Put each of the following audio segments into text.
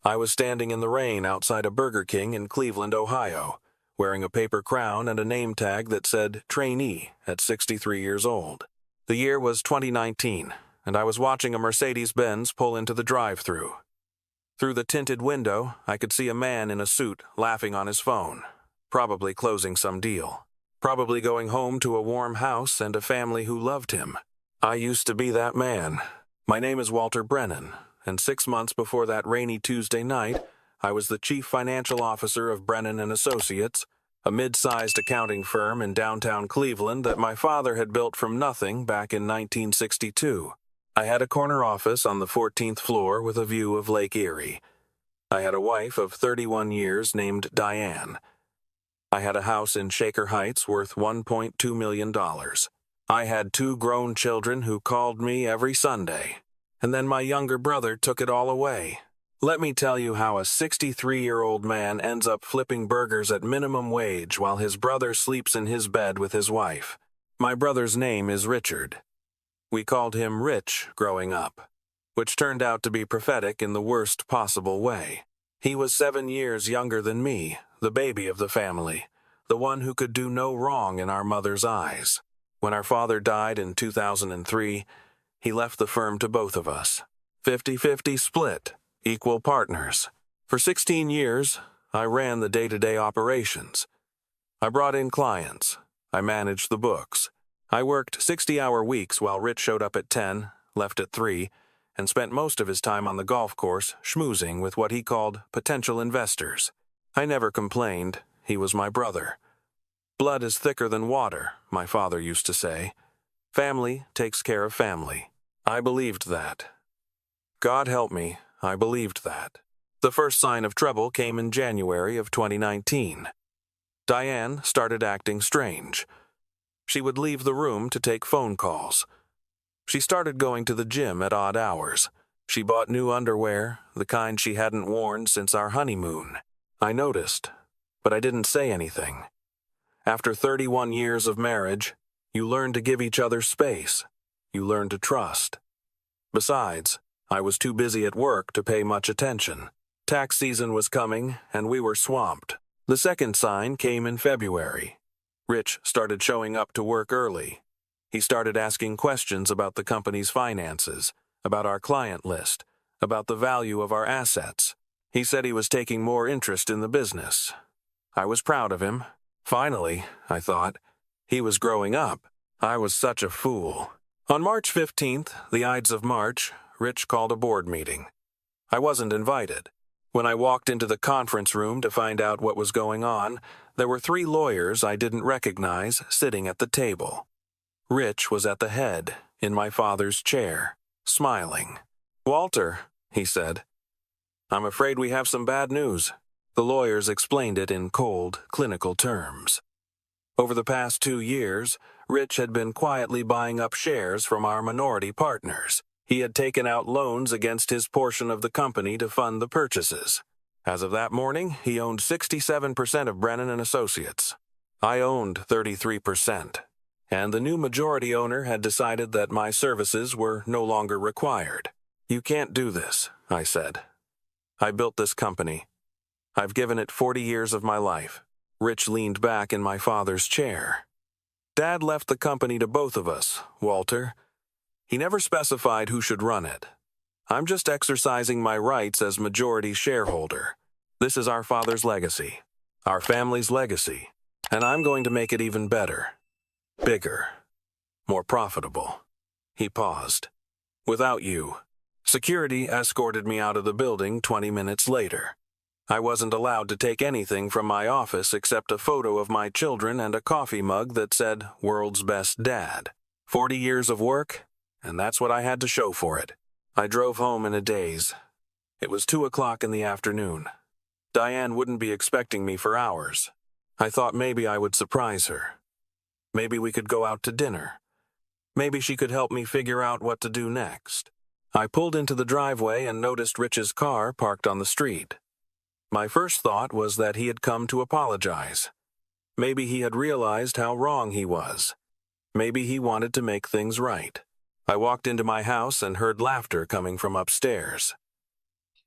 I was standing in the rain outside a Burger King in Cleveland, Ohio, wearing a paper crown and a name tag that said trainee at 63 years old. The year was 2019, and I was watching a Mercedes-Benz pull into the drive-thru. Through the tinted window, I could see a man in a suit laughing on his phone, probably closing some deal, probably going home to a warm house and a family who loved him. I used to be that man. My name is Walter Brennan, and 6 months before that rainy Tuesday night, I was the chief financial officer of Brennan & Associates, a mid-sized accounting firm in downtown Cleveland that my father had built from nothing back in 1962. I had a corner office on the 14th floor with a view of Lake Erie. I had a wife of 31 years named Diane. I had a house in Shaker Heights worth $1.2 million. I had 2 grown children who called me every Sunday. And then my younger brother took it all away. Let me tell you how a 63-year-old man ends up flipping burgers at minimum wage while his brother sleeps in his bed with his wife. My brother's name is Richard. We called him Rich growing up, which turned out to be prophetic in the worst possible way. He was 7 years younger than me, the baby of the family, the one who could do no wrong in our mother's eyes. When our father died in 2003, he left the firm to both of us. 50-50 split, equal partners. For 16 years, I ran the day-to-day operations. I brought in clients. I managed the books. I worked 60-hour weeks while Rich showed up at 10, left at 3, and spent most of his time on the golf course schmoozing with what he called potential investors. I never complained. He was my brother. Blood is thicker than water, my father used to say. Family takes care of family. I believed that. God help me, I believed that. The first sign of trouble came in January of 2019. Diane started acting strange. She would leave the room to take phone calls. She started going to the gym at odd hours. She bought new underwear, the kind she hadn't worn since our honeymoon. I noticed, but I didn't say anything. After 31 years of marriage, you learn to give each other space. You learn to trust. Besides, I was too busy at work to pay much attention. Tax season was coming, and we were swamped. The second sign came in February. Rich started showing up to work early. He started asking questions about the company's finances, about our client list, about the value of our assets. He said he was taking more interest in the business. I was proud of him. Finally, I thought, he was growing up. I was such a fool. On March 15th, the Ides of March, Rich called a board meeting. I wasn't invited. When I walked into the conference room to find out what was going on, there were 3 lawyers I didn't recognize sitting at the table. Rich was at the head, in my father's chair, smiling. "Walter," he said, "I'm afraid we have some bad news." The lawyers explained it in cold, clinical terms. Over the past 2 years, Rich had been quietly buying up shares from our minority partners. He had taken out loans against his portion of the company to fund the purchases. As of that morning, he owned 67% of Brennan & Associates. I owned 33%. And the new majority owner had decided that my services were no longer required. "You can't do this," I said. "I built this company. I've given it 40 years of my life." Rich leaned back in my father's chair. "Dad left the company to both of us, Walter. He never specified who should run it. I'm just exercising my rights as majority shareholder. This is our father's legacy, our family's legacy, and I'm going to make it even better, bigger, more profitable." He paused. "Without you." Security escorted me out of the building 20 minutes later. I wasn't allowed to take anything from my office except a photo of my children and a coffee mug that said, "World's Best Dad." 40 years of work, and that's what I had to show for it. I drove home in a daze. It was 2 o'clock in the afternoon. Diane wouldn't be expecting me for hours. I thought maybe I would surprise her. Maybe we could go out to dinner. Maybe she could help me figure out what to do next. I pulled into the driveway and noticed Rich's car parked on the street. My first thought was that he had come to apologize. Maybe he had realized how wrong he was. Maybe he wanted to make things right. I walked into my house and heard laughter coming from upstairs.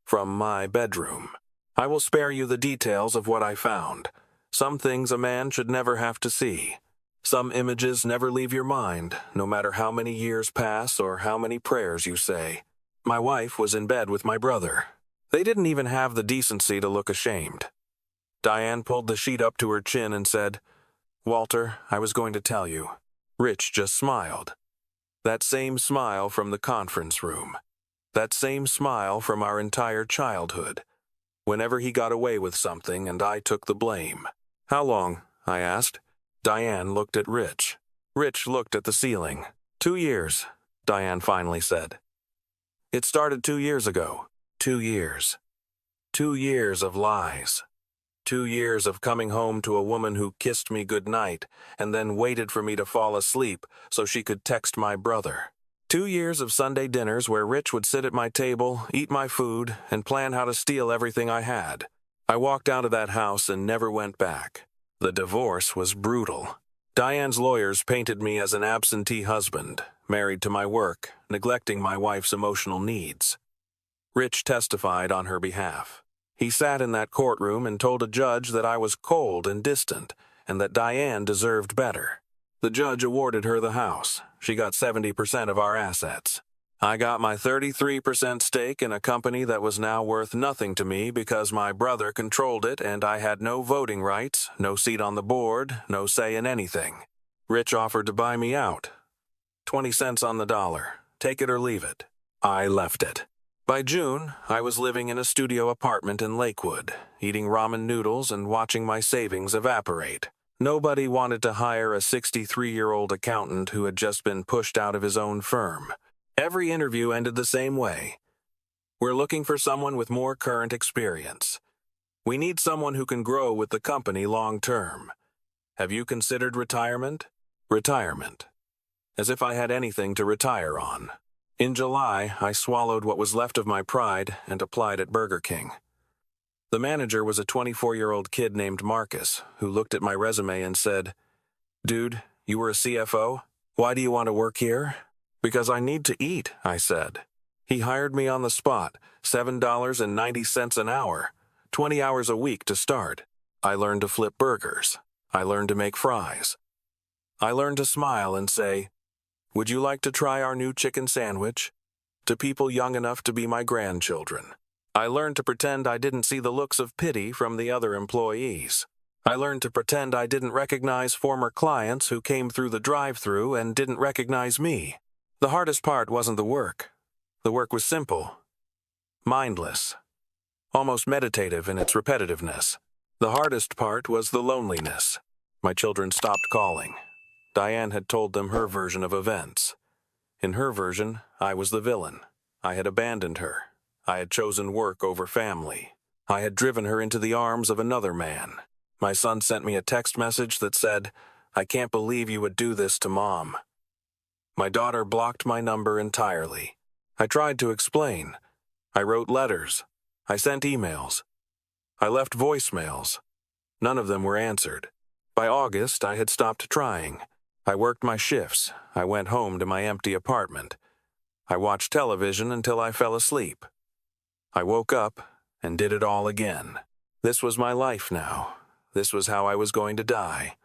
From my bedroom. I will spare you the details of what I found. Some things a man should never have to see. Some images never leave your mind, no matter how many years pass or how many prayers you say. My wife was in bed with my brother. They didn't even have the decency to look ashamed. Diane pulled the sheet up to her chin and said, "Walter, I was going to tell you." Rich just smiled. That same smile from the conference room. That same smile from our entire childhood. Whenever he got away with something and I took the blame. "How long?" I asked. Diane looked at Rich. Rich looked at the ceiling. 2 years, Diane finally said. It started 2 years ago. 2 years. 2 years of lies. 2 years of coming home to a woman who kissed me goodnight and then waited for me to fall asleep so she could text my brother. 2 years of Sunday dinners where Rich would sit at my table, eat my food, and plan how to steal everything I had. I walked out of that house and never went back. The divorce was brutal. Diane's lawyers painted me as an absentee husband, married to my work, neglecting my wife's emotional needs. Rich testified on her behalf. He sat in that courtroom and told a judge that I was cold and distant, and that Diane deserved better. The judge awarded her the house. She got 70% of our assets. I got my 33% stake in a company that was now worth nothing to me because my brother controlled it and I had no voting rights, no seat on the board, no say in anything. Rich offered to buy me out. 20 cents on the dollar. Take it or leave it. I left it. By June, I was living in a studio apartment in Lakewood, eating ramen noodles and watching my savings evaporate. Nobody wanted to hire a 63-year-old accountant who had just been pushed out of his own firm. Every interview ended the same way. We're looking for someone with more current experience. We need someone who can grow with the company long term. Have you considered retirement? Retirement. As if I had anything to retire on. In July, I swallowed what was left of my pride and applied at Burger King. The manager was a 24-year-old kid named Marcus, who looked at my resume and said, "Dude, you were a CFO? Why do you want to work here?" "Because I need to eat," I said. He hired me on the spot, $7.90 an hour, 20 hours a week to start. I learned to flip burgers. I learned to make fries. I learned to smile and say, "Would you like to try our new chicken sandwich?" to people young enough to be my grandchildren. I learned to pretend I didn't see the looks of pity from the other employees. I learned to pretend I didn't recognize former clients who came through the drive-thru and didn't recognize me. The hardest part wasn't the work. The work was simple, mindless, almost meditative in its repetitiveness. The hardest part was the loneliness. My children stopped calling. Diane had told them her version of events. In her version, I was the villain. I had abandoned her. I had chosen work over family. I had driven her into the arms of another man. My son sent me a text message that said, "I can't believe you would do this to Mom." My daughter blocked my number entirely. I tried to explain. I wrote letters. I sent emails. I left voicemails. None of them were answered. By August, I had stopped trying. I worked my shifts. I went home to my empty apartment. I watched television until I fell asleep. I woke up and did it all again. This was my life now. This was how I was going to die.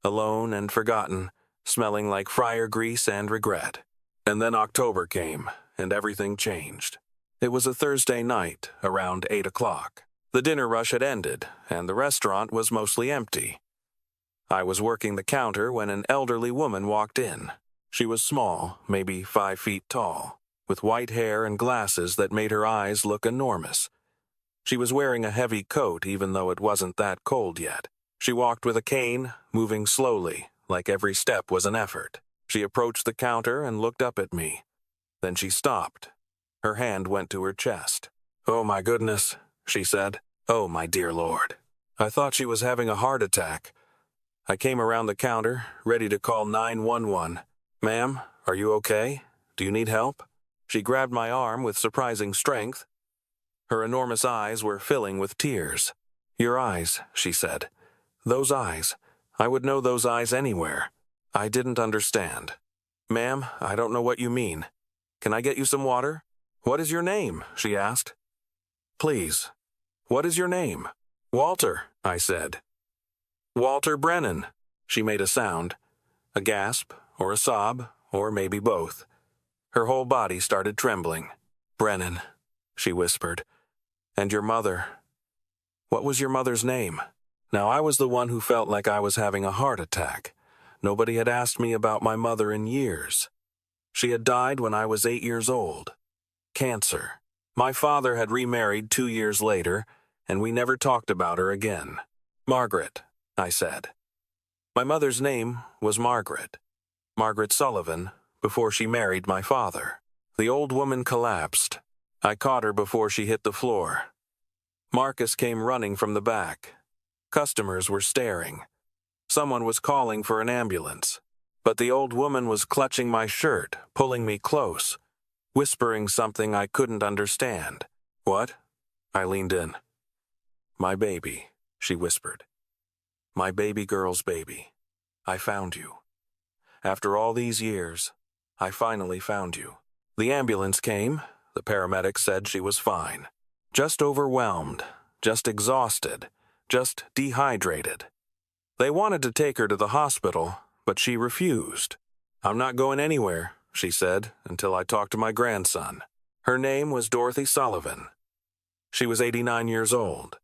Alone and forgotten, smelling like fryer grease and regret. And then October came, and everything changed. It was a Thursday night, around 8 o'clock. The dinner rush had ended, and the restaurant was mostly empty. I was working the counter when an elderly woman walked in. She was small, maybe 5 feet tall, with white hair and glasses that made her eyes look enormous. She was wearing a heavy coat even though it wasn't that cold yet. She walked with a cane, moving slowly, like every step was an effort. She approached the counter and looked up at me. Then she stopped. Her hand went to her chest. "Oh my goodness," she said. "Oh my dear Lord." I thought she was having a heart attack. I came around the counter, ready to call 911. "Ma'am, are you okay? Do you need help?" She grabbed my arm with surprising strength. Her enormous eyes were filling with tears. "Your eyes," she said. "Those eyes. I would know those eyes anywhere." I didn't understand. "Ma'am, I don't know what you mean. Can I get you some water?" "What is your name?" she asked. please. What is your name?" "Walter," I said. "Walter Brennan." She made a sound, a gasp, or a sob, or maybe both. Her whole body started trembling. "Brennan," she whispered. "And your mother? What was your mother's name?" Now I was the one who felt like I was having a heart attack. Nobody had asked me about my mother in years. She had died when I was 8 years old. Cancer. My father had remarried 2 years later, and we never talked about her again. "Margaret," I said. My mother's name was Margaret. Margaret Sullivan, before she married my father. The old woman collapsed. I caught her before she hit the floor. Marcus came running from the back. Customers were staring. Someone was calling for an ambulance. But the old woman was clutching my shirt, pulling me close, whispering something I couldn't understand. "What?" I leaned in. "My baby," she whispered. "My baby girl's baby. I found you. After all these years, I finally found you." The ambulance came. The paramedics said she was fine. Just overwhelmed, just exhausted, just dehydrated. They wanted to take her to the hospital, but she refused. "I'm not going anywhere," she said, "until I talk to my grandson." Her name was Dorothy Sullivan. She was 89 years old.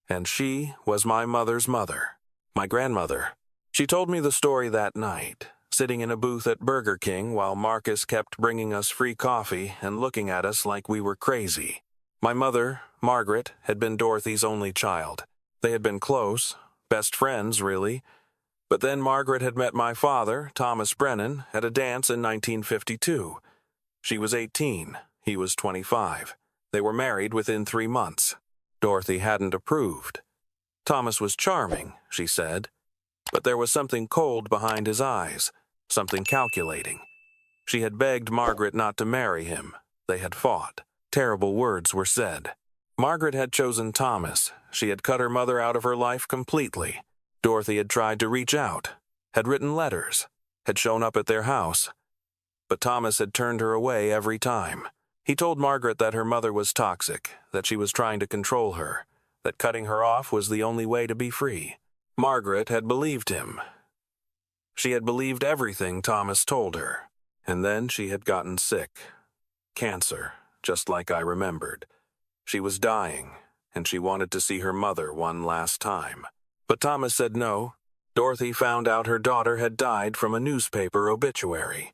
And she was my mother's mother, my grandmother. She told me the story that night, sitting in a booth at Burger King while Marcus kept bringing us free coffee and looking at us like we were crazy. My mother, Margaret, had been Dorothy's only child. They had been close, best friends, really. But then Margaret had met my father, Thomas Brennan, at a dance in 1952. She was 18, he was 25. They were married within 3 months. Dorothy hadn't approved. Thomas was charming, she said, but there was something cold behind his eyes, something calculating. She had begged Margaret not to marry him. They had fought. Terrible words were said. Margaret had chosen Thomas. She had cut her mother out of her life completely. Dorothy had tried to reach out, had written letters, had shown up at their house. But Thomas had turned her away every time. He told Margaret that her mother was toxic, that she was trying to control her, that cutting her off was the only way to be free. Margaret had believed him. She had believed everything Thomas told her. And then she had gotten sick. Cancer, just like I remembered. She was dying, and she wanted to see her mother one last time. But Thomas said no. Dorothy found out her daughter had died from a newspaper obituary.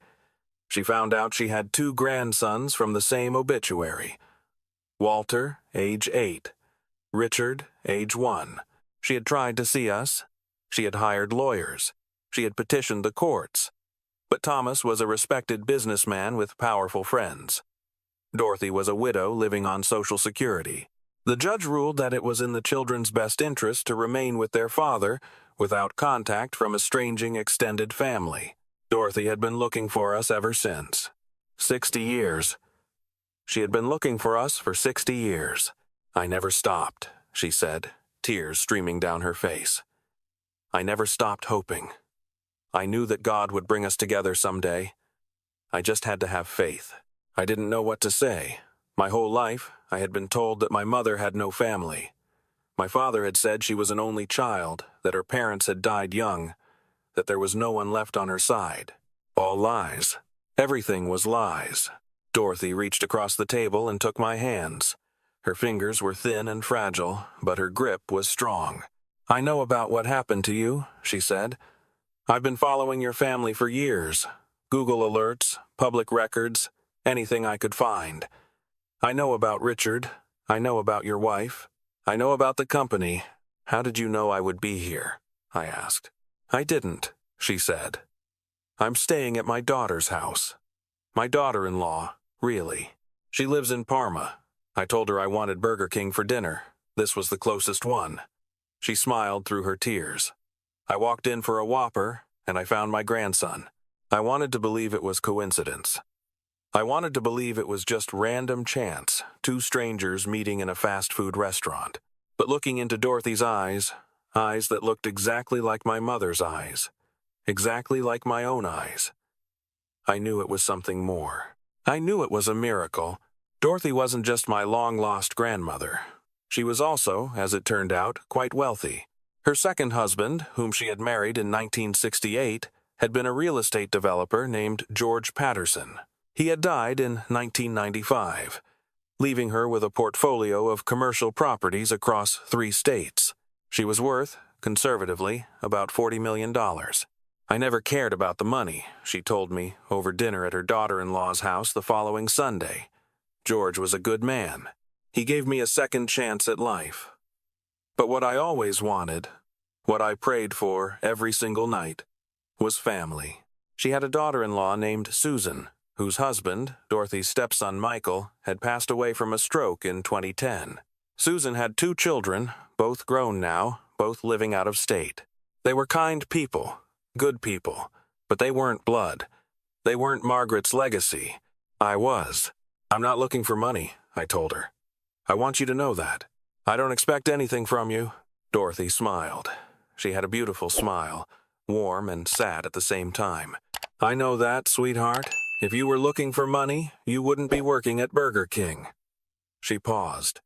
She found out she had 2 grandsons from the same obituary. Walter, age 8. Richard, age 1. She had tried to see us. She had hired lawyers. She had petitioned the courts. But Thomas was a respected businessman with powerful friends. Dorothy was a widow living on Social Security. The judge ruled that it was in the children's best interest to remain with their father without contact from estranging extended family. Dorothy had been looking for us ever since. 60 years. She had been looking for us for 60 years. "I never stopped," she said, tears streaming down her face. "I never stopped hoping. I knew that God would bring us together someday. I just had to have faith. I didn't know what to say. My whole life, I had been told that my mother had no family. My father had said she was an only child, that her parents had died young, that there was no one left on her side. All lies. Everything was lies." Dorothy reached across the table and took my hands. Her fingers were thin and fragile, but her grip was strong. "I know about what happened to you," she said. "I've been following your family for years. Google alerts, public records, anything I could find. I know about Richard. I know about your wife. I know about the company. How did you know I would be here?" I asked. "I didn't," she said. "I'm staying at my daughter's house. My daughter-in-law, really. She lives in Parma. I told her I wanted Burger King for dinner. This was the closest one." She smiled through her tears. "I walked in for a Whopper, and I found my grandson. I wanted to believe it was coincidence. I wanted to believe it was just random chance, 2 strangers meeting in a fast food restaurant. But looking into Dorothy's eyes, eyes that looked exactly like my mother's eyes, exactly like my own eyes, I knew it was something more. I knew it was a miracle. Dorothy wasn't just my long-lost grandmother. She was also, as it turned out, quite wealthy. Her second husband, whom she had married in 1968, had been a real estate developer named George Patterson. He had died in 1995, leaving her with a portfolio of commercial properties across 3 states. She was worth, conservatively, about $40 million. I never cared about the money, she told me over dinner at her daughter-in-law's house the following Sunday. George was a good man. He gave me a second chance at life. But what I always wanted, what I prayed for every single night, was family. She had a daughter-in-law named Susan, whose husband, Dorothy's stepson Michael, had passed away from a stroke in 2010. Susan had 2 children, both grown now, both living out of state. They were kind people, good people, but they weren't blood. They weren't Margaret's legacy. I was. I'm not looking for money, I told her. I want you to know that. I don't expect anything from you. Dorothy smiled. She had a beautiful smile, warm and sad at the same time. I know that, sweetheart. If you were looking for money, you wouldn't be working at Burger King. She paused.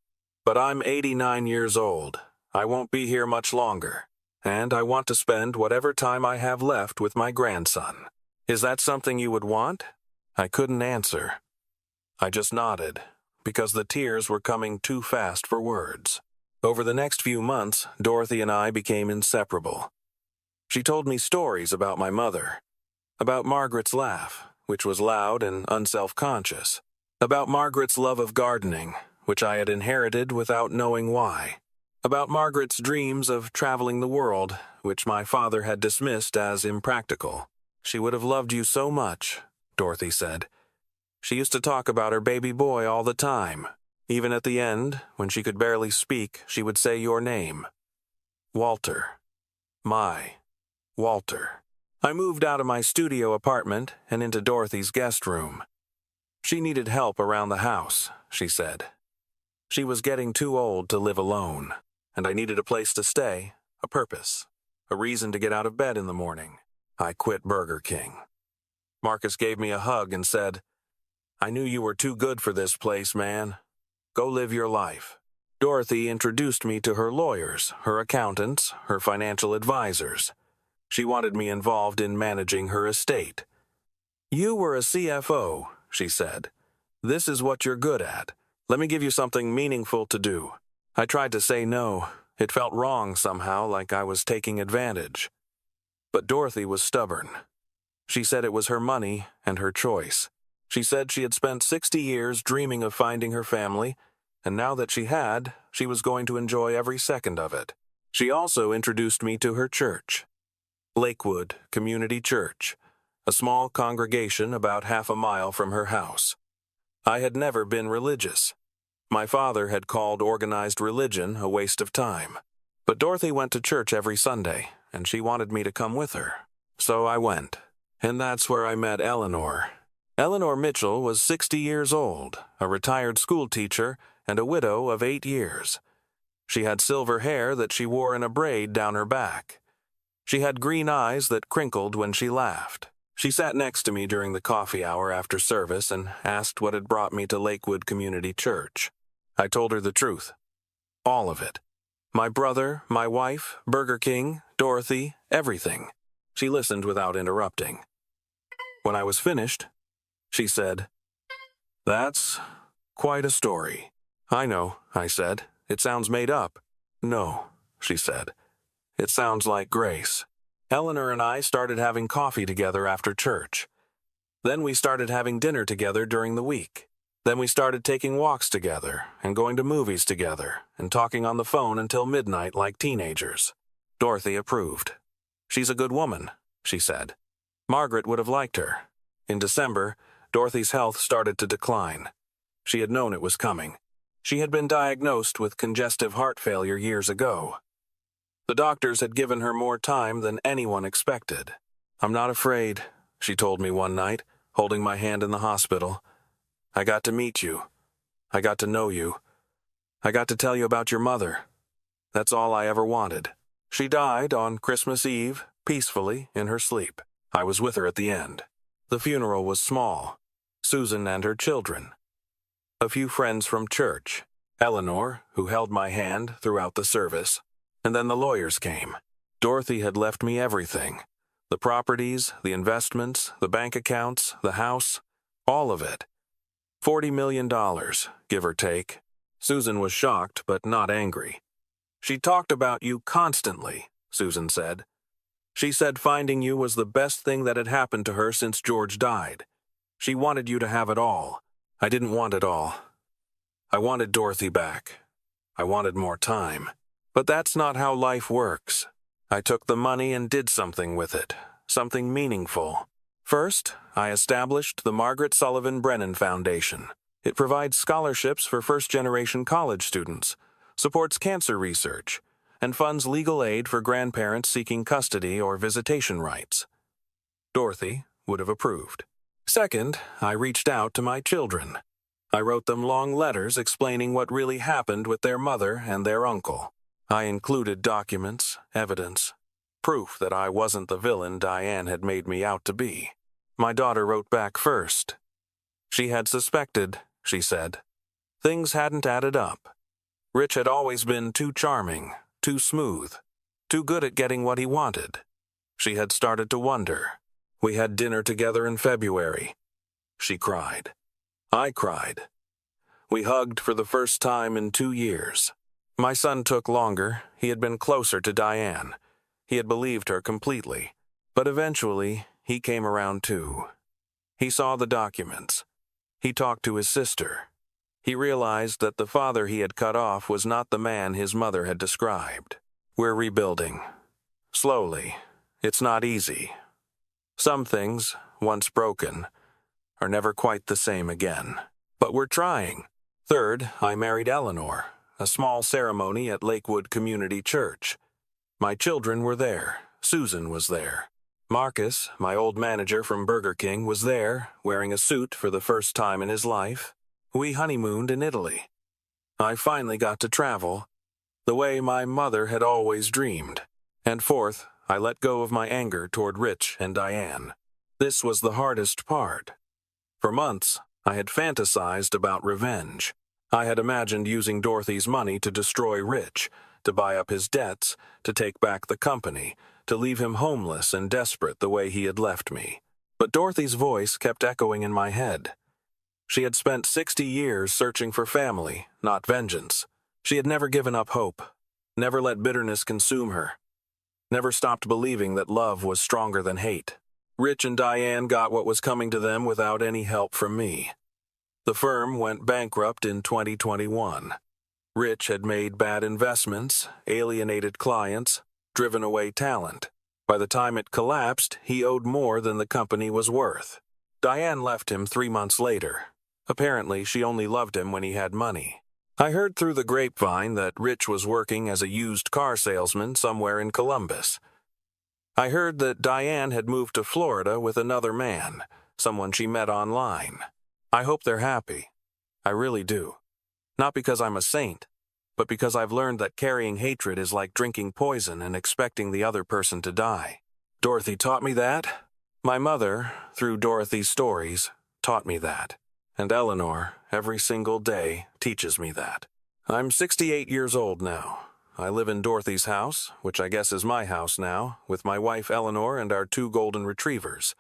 But I'm 89 years old. I won't be here much longer, and I want to spend whatever time I have left with my grandson. Is that something you would want? I couldn't answer. I just nodded, because the tears were coming too fast for words. Over the next few months, Dorothy and I became inseparable. She told me stories about my mother, about Margaret's laugh, which was loud and unself-conscious, about Margaret's love of gardening, which I had inherited without knowing why, about Margaret's dreams of traveling the world, which my father had dismissed as impractical. She would have loved you so much, Dorothy said. She used to talk about her baby boy all the time. Even at the end, when she could barely speak, she would say your name. Walter. My Walter. I moved out of my studio apartment and into Dorothy's guest room. She needed help around the house, she said. She was getting too old to live alone, and I needed a place to stay, a purpose, a reason to get out of bed in the morning. I quit Burger King. Marcus gave me a hug and said, I knew you were too good for this place, man. Go live your life. Dorothy introduced me to her lawyers, her accountants, her financial advisors. She wanted me involved in managing her estate. You were a CFO, she said. This is what you're good at. Let me give you something meaningful to do. I tried to say no. It felt wrong somehow, like I was taking advantage. But Dorothy was stubborn. She said it was her money and her choice. She said she had spent 60 years dreaming of finding her family, and now that she had, she was going to enjoy every second of it. She also introduced me to her church, Lakewood Community Church, a small congregation about half a mile from her house. I had never been religious. My father had called organized religion a waste of time. But Dorothy went to church every Sunday, and she wanted me to come with her. So I went, and that's where I met Eleanor. Eleanor Mitchell was 60 years old, a retired school teacher, and a widow of 8 years. She had silver hair that she wore in a braid down her back. She had green eyes that crinkled when she laughed. She sat next to me during the coffee hour after service and asked what had brought me to Lakewood Community Church. I told her the truth. All of it. My brother, my wife, Burger King, Dorothy, everything. She listened without interrupting. When I was finished, she said, That's quite a story. I know, I said. It sounds made up. No, she said. It sounds like grace. Eleanor and I started having coffee together after church. Then we started having dinner together during the week. Then we started taking walks together and going to movies together and talking on the phone until midnight like teenagers. Dorothy approved. She's a good woman, she said. Margaret would have liked her. In December, Dorothy's health started to decline. She had known it was coming. She had been diagnosed with congestive heart failure years ago. The doctors had given her more time than anyone expected. I'm not afraid, she told me one night, holding my hand in the hospital. I got to meet you. I got to know you. I got to tell you about your mother. That's all I ever wanted. She died on Christmas Eve, peacefully, in her sleep. I was with her at the end. The funeral was small. Susan and her children. a few friends from church, Eleanor, who held my hand throughout the service, and then the lawyers came. Dorothy had left me everything. The properties, the investments, the bank accounts, the house, all of it. $40 million, give or take. Susan was shocked, but not angry. She talked about you constantly, Susan said. She said finding you was the best thing that had happened to her since George died. She wanted you to have it all. I didn't want it all. I wanted Dorothy back. I wanted more time. But that's not how life works. I took the money and did something with it, something meaningful. First, I established the Margaret Sullivan Brennan Foundation. It provides scholarships for first-generation college students, supports cancer research, and funds legal aid for grandparents seeking custody or visitation rights. Dorothy would have approved. Second, I reached out to my children. I wrote them long letters explaining what really happened with their mother and their uncle. I included documents, evidence, proof that I wasn't the villain Diane had made me out to be. My daughter wrote back first. She had suspected, she said. Things hadn't added up. Rich had always been too charming, too smooth, too good at getting what he wanted. She had started to wonder. We had dinner together in February. She cried. I cried. We hugged for the first time in 2 years. My son took longer. He had been closer to Diane. He had believed her completely. But eventually, he came around too. He saw the documents. He talked to his sister. He realized that the father he had cut off was not the man his mother had described. We're rebuilding. Slowly. It's not easy. Some things, once broken, are never quite the same again. But we're trying. Third, I married Eleanor. A small ceremony at Lakewood Community Church. My children were there. Susan was there. Marcus, my old manager from Burger King, was there, wearing a suit for the first time in his life. We honeymooned in Italy. I finally got to travel, the way my mother had always dreamed. And fourth, I let go of my anger toward Rich and Diane. This was the hardest part. For months, I had fantasized about revenge. I had imagined using Dorothy's money to destroy Rich, to buy up his debts, to take back the company, to leave him homeless and desperate the way he had left me. But Dorothy's voice kept echoing in my head. She had spent 60 years searching for family, not vengeance. She had never given up hope, never let bitterness consume her, never stopped believing that love was stronger than hate. Rich and Diane got what was coming to them without any help from me. The firm went bankrupt in 2021. Rich had made bad investments, alienated clients, driven away talent. By the time it collapsed, he owed more than the company was worth. Diane left him 3 months later. Apparently, she only loved him when he had money. I heard through the grapevine that Rich was working as a used car salesman somewhere in Columbus. I heard that Diane had moved to Florida with another man, someone she met online. I hope they're happy. I really do. Not because I'm a saint, but because I've learned that carrying hatred is like drinking poison and expecting the other person to die. Dorothy taught me that. My mother, through Dorothy's stories, taught me that. And Eleanor, every single day, teaches me that. I'm 68 years old now. I live in Dorothy's house, which I guess is my house now, with my wife Eleanor and our 2 golden retrievers.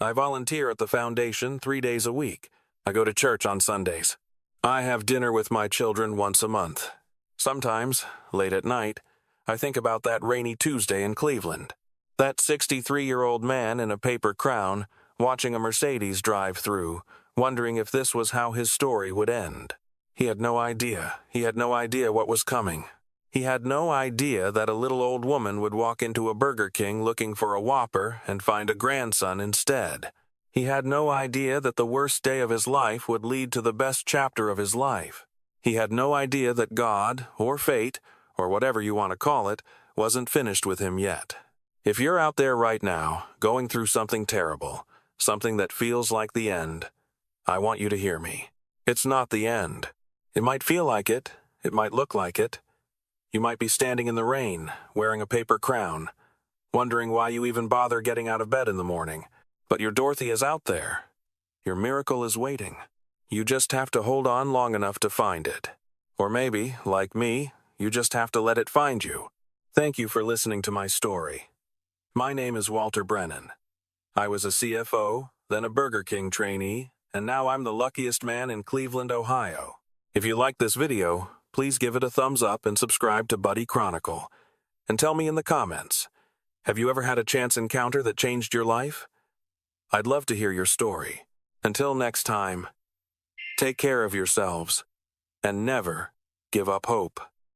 I volunteer at the foundation 3 days a week. I go to church on Sundays. I have dinner with my children once a month. Sometimes, late at night, I think about that rainy Tuesday in Cleveland. That 63-year-old man in a paper crown, watching a Mercedes drive through, wondering if this was how his story would end. He had no idea. He had no idea what was coming. He had no idea that a little old woman would walk into a Burger King looking for a Whopper and find a grandson instead. He had no idea that the worst day of his life would lead to the best chapter of his life. He had no idea that God, or fate, or whatever you want to call it, wasn't finished with him yet. If you're out there right now, going through something terrible, something that feels like the end, I want you to hear me. It's not the end. It might feel like it. It might look like it. You might be standing in the rain, wearing a paper crown, wondering why you even bother getting out of bed in the morning. But your Dorothy is out there. Your miracle is waiting. You just have to hold on long enough to find it. Or maybe, like me, you just have to let it find you. Thank you for listening to my story. My name is Walter Brennan. I was a CFO, then a Burger King trainee, and now I'm the luckiest man in Cleveland, Ohio. If you like this video, please give it a thumbs up and subscribe to Buddy Chronicle. And tell me in the comments, have you ever had a chance encounter that changed your life? I'd love to hear your story. Until next time, take care of yourselves, and never give up hope.